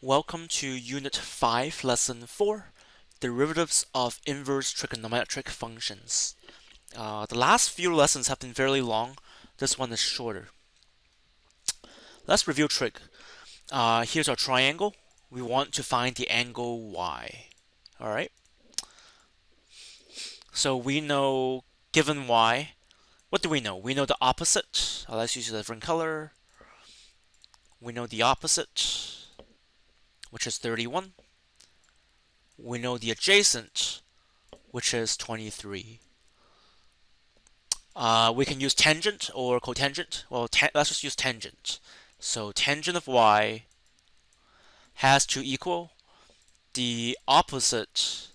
Welcome to Unit 5, Lesson 4, Derivatives of Inverse Trigonometric Functions. The last few lessons have been fairly long. This one is shorter. Let's review trig. Here's our triangle. We want to find the angle y. Alright? So we know, given y, what do we know? We know the opposite. Let's use a different color. We know the opposite, which is 31. We know the adjacent, which is 23. We can use tangent or cotangent. Well, let's just use tangent. So tangent of y has to equal the opposite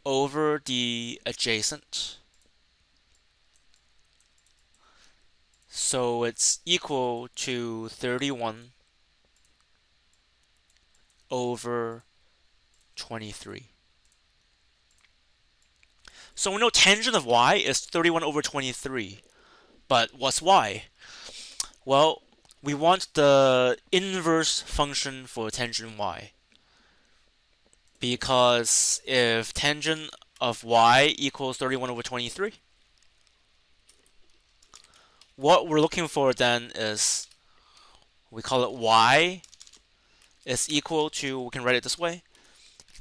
over the adjacent. So it's equal to 31 over 23. So we know tangent of y is 31 over 23. But what's y? Well, we want the inverse function for tangent y. Because if tangent of y equals 31 over 23, what we're looking for then is, we call it y is equal to, we can write it this way,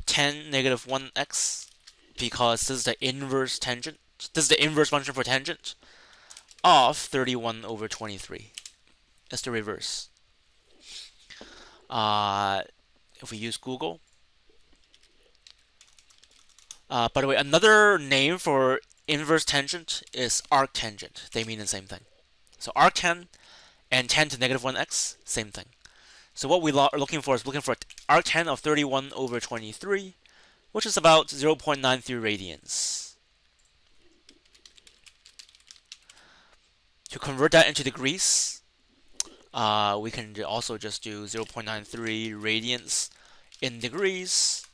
tan negative 1x, because this is the inverse tangent. This is the inverse function for tangent of 31 over 23. It's the reverse. If we use Google. By the way, another name for inverse tangent is arctangent. They mean the same thing. So arctan and tan to negative 1x, same thing. So what we are looking for is arctan of 31 over 23, which is about 0.93 radians. To convert that into degrees, we can also just do 0.93 radians in degrees,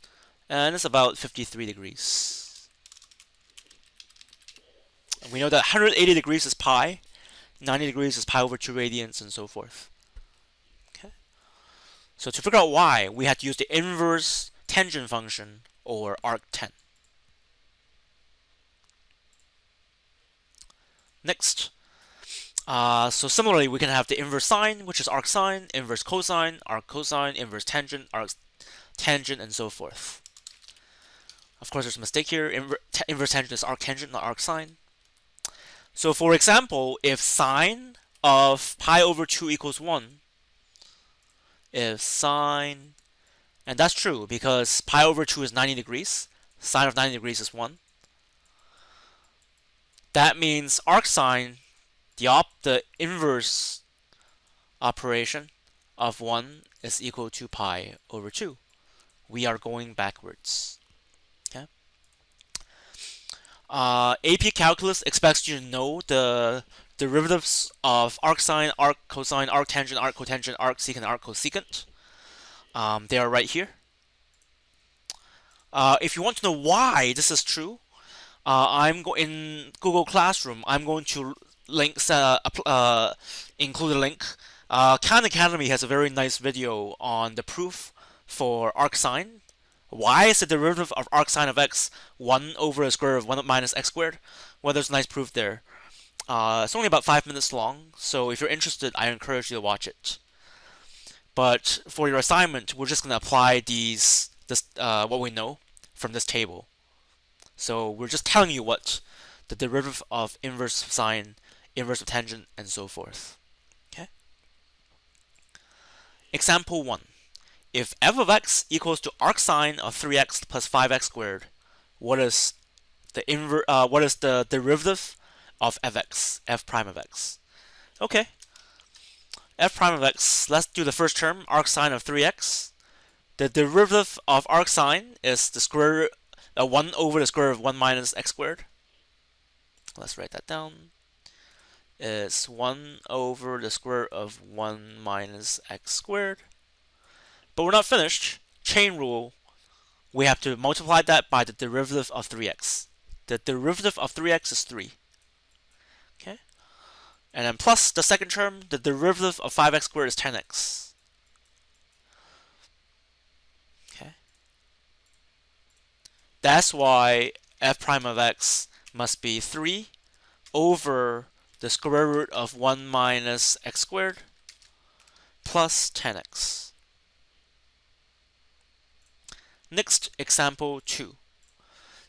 and it's about 53 degrees. And we know that 180 degrees is pi, 90 degrees is pi over 2 radians, and so forth. Okay. So to figure out y, we had to use the inverse tangent function, or arctan. Next. So similarly, we can have the inverse sine, which is arcsine, inverse cosine, arccosine, inverse tangent, arctangent, and so forth. Of course, there's a mistake here. Inverse tangent is arctangent, not arcsine. So for example, if sine of pi over 2 equals 1, if sine, and that's true because pi over 2 is 90 degrees, sine of 90 degrees is 1. That means arcsine, the inverse operation of 1 is equal to pi over 2. We are going backwards. Okay. AP Calculus expects you to know the derivatives of arcsine, arccosine, arctangent, arccotangent, arcsecant, arccosecant. They are right here. If you want to know why this is true, in Google Classroom, I'm going to include a link. Khan Academy has a very nice video on the proof for arcsine. Why is the derivative of arcsine of x 1 over the square root of 1 minus x squared? Well, there's a nice proof there. It's only about 5 minutes long, so if you're interested, I encourage you to watch it. But for your assignment, we're just going to apply what we know from this table. So we're just telling you what the derivative of inverse sine, inverse of tangent, and so forth. Okay. Example 1. If f of x equals to arcsine of 3x plus 5x squared, what is the derivative of f prime of x? Okay. F prime of x, let's do the first term, arcsine of 3x. The derivative of arcsine is the square 1 over the square root of 1 minus x squared. Let's write that down. It's 1 over the square root of 1 minus x squared. But we're not finished. Chain rule, we have to multiply that by the derivative of 3x. The derivative of 3x is 3. Okay. And then plus the second term, the derivative of 5x squared is 10x. Okay. That's why f prime of x must be 3 over the square root of 1 minus x squared plus 10x. Next, example 2.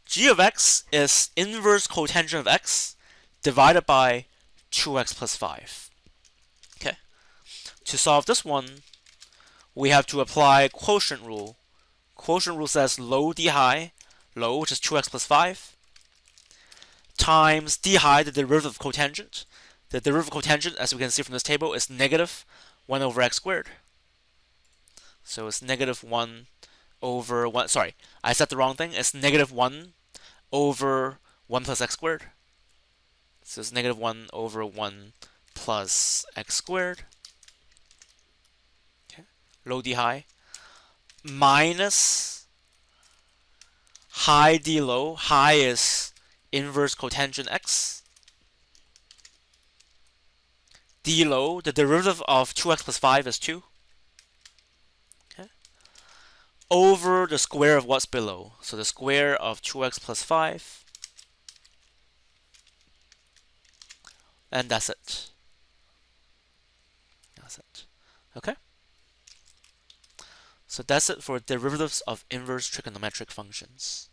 G of x is inverse cotangent of x divided by 2x plus 5. Okay. To solve this one, we have to apply quotient rule. Quotient rule says low d high, low, which is 2x plus 5, times d high, the derivative of cotangent. The derivative of cotangent, as we can see from this table, is negative 1 over x squared. So it's negative 1 over 1. Sorry, I said the wrong thing. It's negative 1 over 1 plus x squared. So it's negative 1 over 1 plus x squared. Okay. Low d high. Minus high d low. High is inverse cotangent x. D low, the derivative of 2x plus 5 is 2. Okay. Over the square of what's below. So the square of 2x plus 5. And that's it. That's it. Okay? So that's it for derivatives of inverse trigonometric functions.